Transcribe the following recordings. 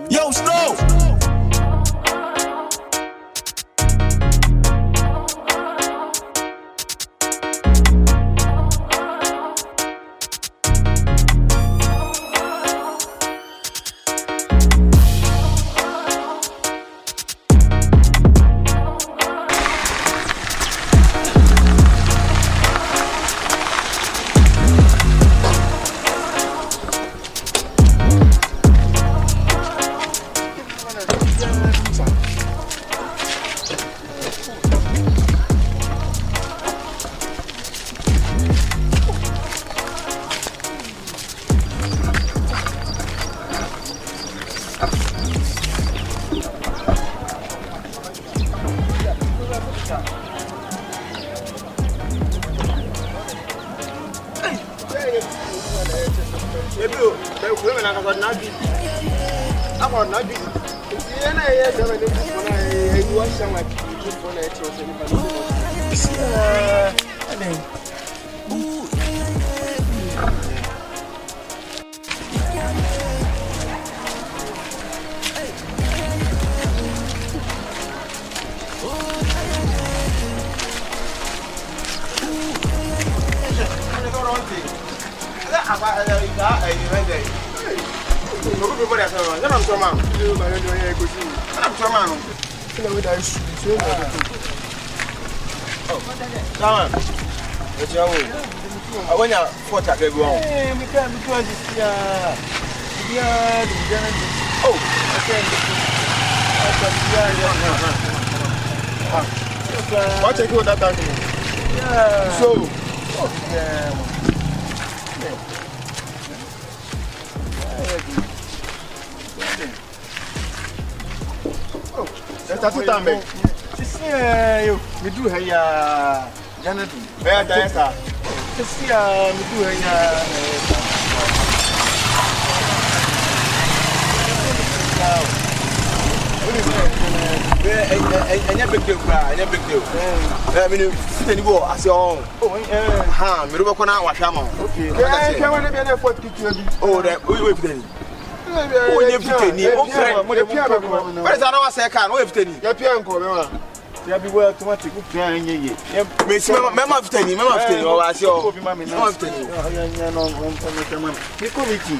Yo, Snow! When you're for that, they go on. What you do that time? Yeah. So, that's the time. We do here. Where Diana? Just see, we do here. And you big deal, and you big deal. I mean, you go as your own. Oh, we don't want to watch. Okay, I can't want to be an effort to do. Oh, that we will be. Oh, you where is our second? We have 10. Your piano. You be well automatic. Member of 10, member of 10, or as your member of 10. You committee.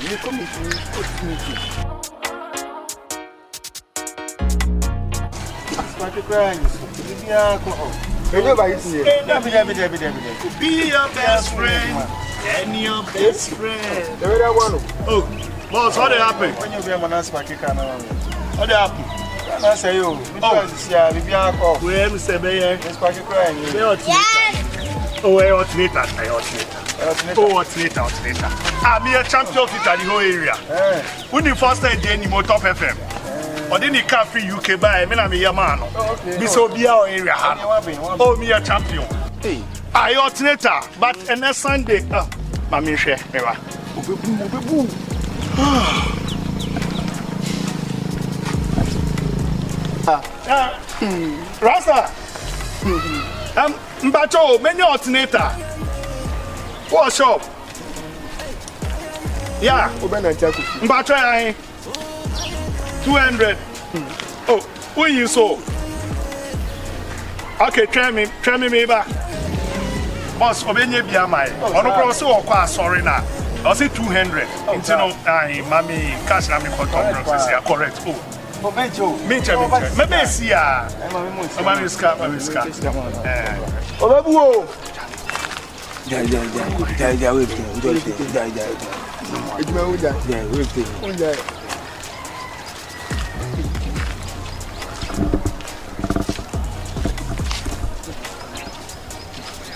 Be your best friend and your best friend. Oh, boss, what happened? When you be a man, what happened? I say you. Oh, where Mr. Bayer? Oh, what's later? Oh, what's later? I'm a champion of the whole area. When you first time in the top FM, or then you can't free UK by me, I'm a man. Be so be our area. Oh, me a champion. I alternator, but next Sunday, Mammy share. Rasta, Mbacho, many alternator. What's up? Yeah, Mbacho, 200. Oh, who you so? Okay, try me, maybe. Boss, Obenya Biamai. On the process, sorry now. I say 200. Until mommy cash na me for correct. Oh. Maybe see ya. Mami scar. Obabuo. Ja, wait.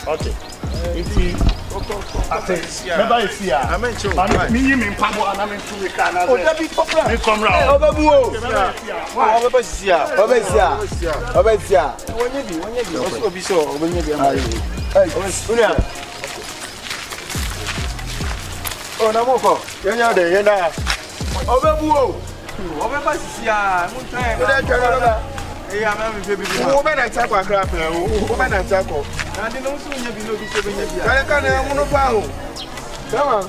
Okay. Remember it's here. I mentioned me in Pabo and I'm in Turkana. Oh, that be popular. Come round. Oh, no more. You're not there, you're not. Over. Over, yeah, I'm having baby. Woman, I talk about crap. Woman, I talk. I didn't know soon you be looking 7 years. I can't have one pound. Come on.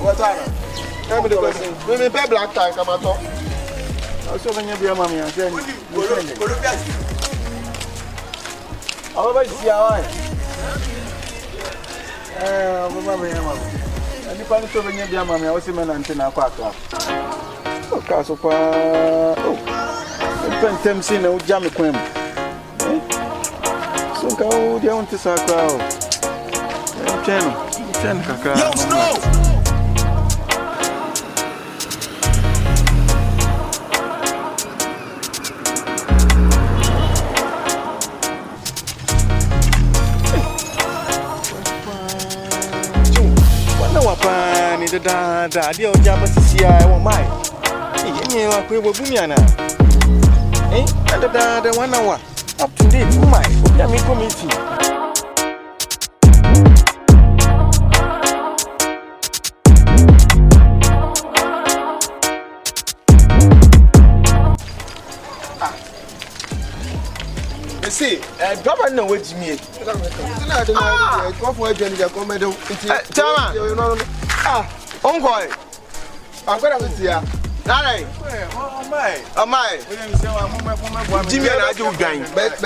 What's that? Tell me the question. Women pay black tie, come on. Also, when you be a mommy, I'm saying, I'll buy the eye. I depend on when you be a mommy, I was in an antenna. Oh, Castle. Pentem sin o jam kwem. So ka o dia on tisa kwa o. Cheno kaka. Yo snow. Wana wapa ni da dia o jam sisia e wo mai. Ni wa kwe bo bumi ana. The 1 hour up to date. Oh my, let me come into. See, governor know what you mean. I'm going to see ya. Nare. Oh my. Jimmy and I do gang. But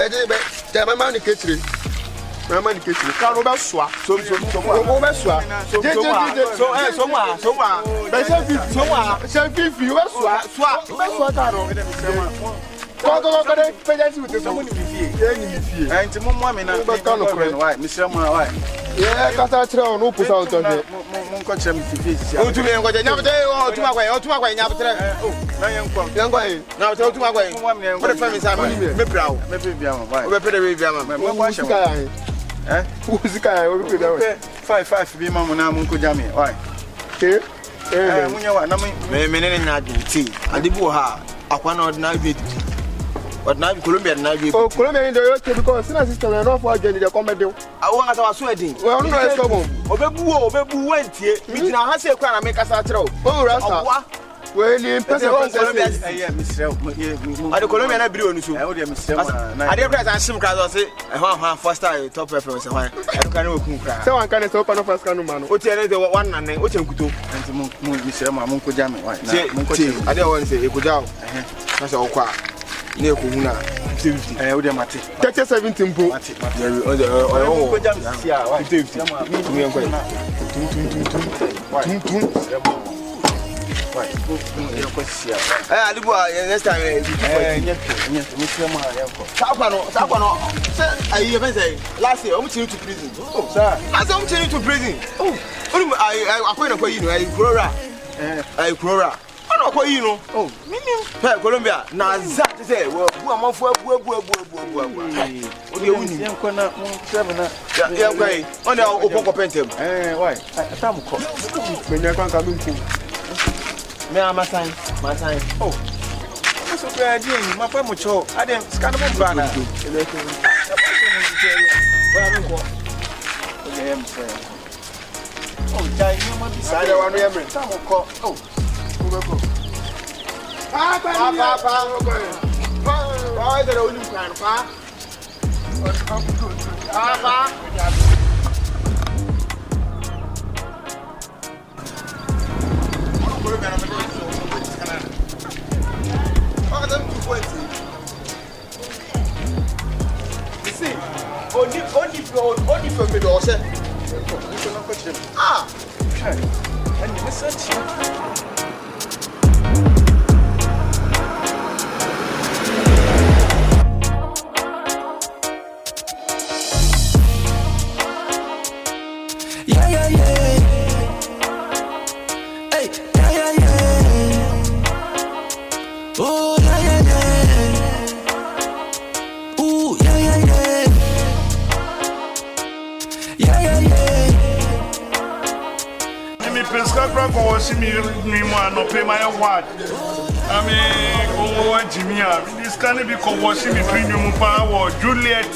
my money kitchen. My money kitchen. Can't over swap. So over swap. So yeah, because I try no put out on here. Oh, to me, I'm going to my way. Now, now, tell to my way. What a family I'm proud. Who's the guy? 5 be mamma now, Munko Jammy. Why? Here? When you are not tea. And the boha, I cannot now be. But now Colombia now be. Oh, Colombia in the UK because senior sister and off for the comedy. I want our sweating. Well, no, let's go. Obebu went here. Me now has a car make us a throw. Oh, Rasta. Well, in person, I the Colombian I blew on you. I didn't press and sim cars. I want first time top reference. I can't cry. So I can't open up as Canuman. What's the one and what you could do? And Mr. Munko Jammy. I don't want to say it could out. That's all quiet. Near Kuna, 50. I would have 17 pool. Next time, last year, I'm to prison. Oh, sir, I'm to prison. Oh, I put a you know, I Crora. You know, oh, Colombia, now that is it. Well, who am I for? On the open pentum. Why? Some call. When you're going to come in, may I my sign? Oh, I'm so glad you, my family. I didn't scan a banner. Oh, Why the only plan, Pa? Only for me, Dorset. Ah, and you listen. No pay my award. I mean, Jimmy, this can be co-washing me premium power, Juliet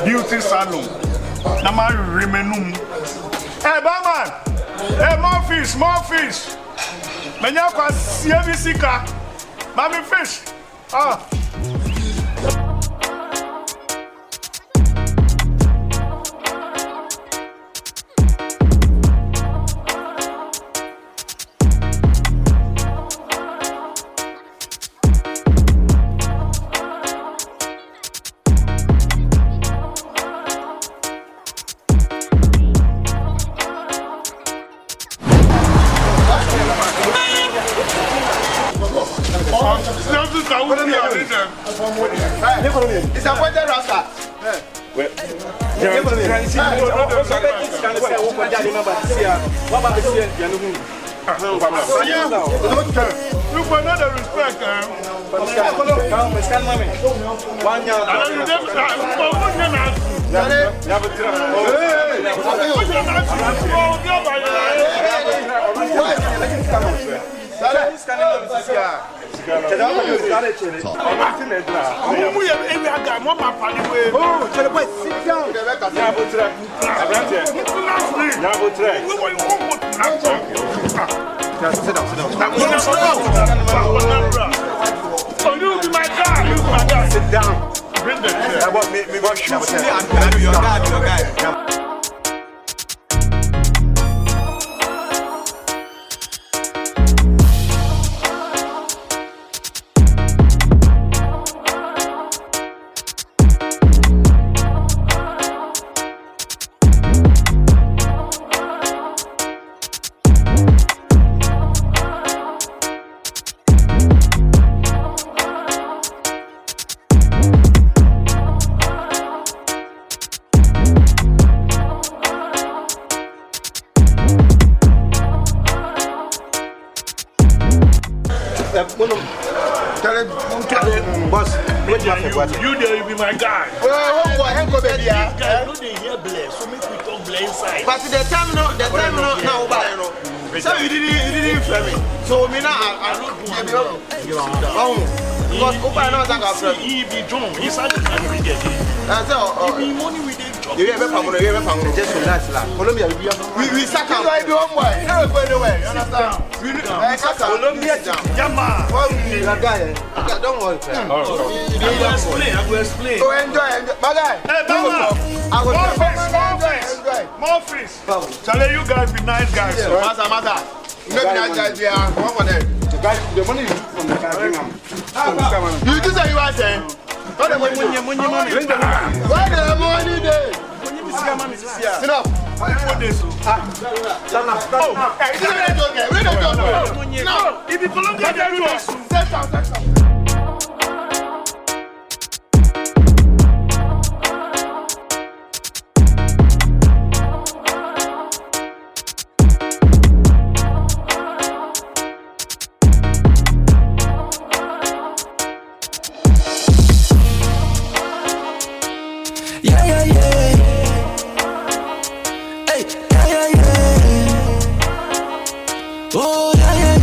Beauty Salon. Nama Remenum. Hey, Barman! Hey, more fish, more fish. Menya kwa CBC Mami fish. Ah. It's a pointed rasta. Look for another respect. You be my guy. Sit down. Bring the chair. Your guy. Boss, you there, you be my guy. These guys know they hear bless, so make we talk bless inside. But the time now, so you didn't feel me. So me now, I look because Opa knows I got from He be drunk, he's not every day. that's all. He be money with them drunk. You ever found just relax, Colombia, we sack out. I do one way. Never go anywhere. You understand? We sack out. Colombia, Yama. Don't worry. I will explain. Go enjoy, my guy. Hey, Bama. I will More fish. Charlie, you guys be nice guys. So. Master. Maybe not guys, we are one for them. The money you took from the car, bring them. You just say you are saying. What the money? Where the money there? Sit up. No, if you Colombia, they do us. Oh, yeah, yeah.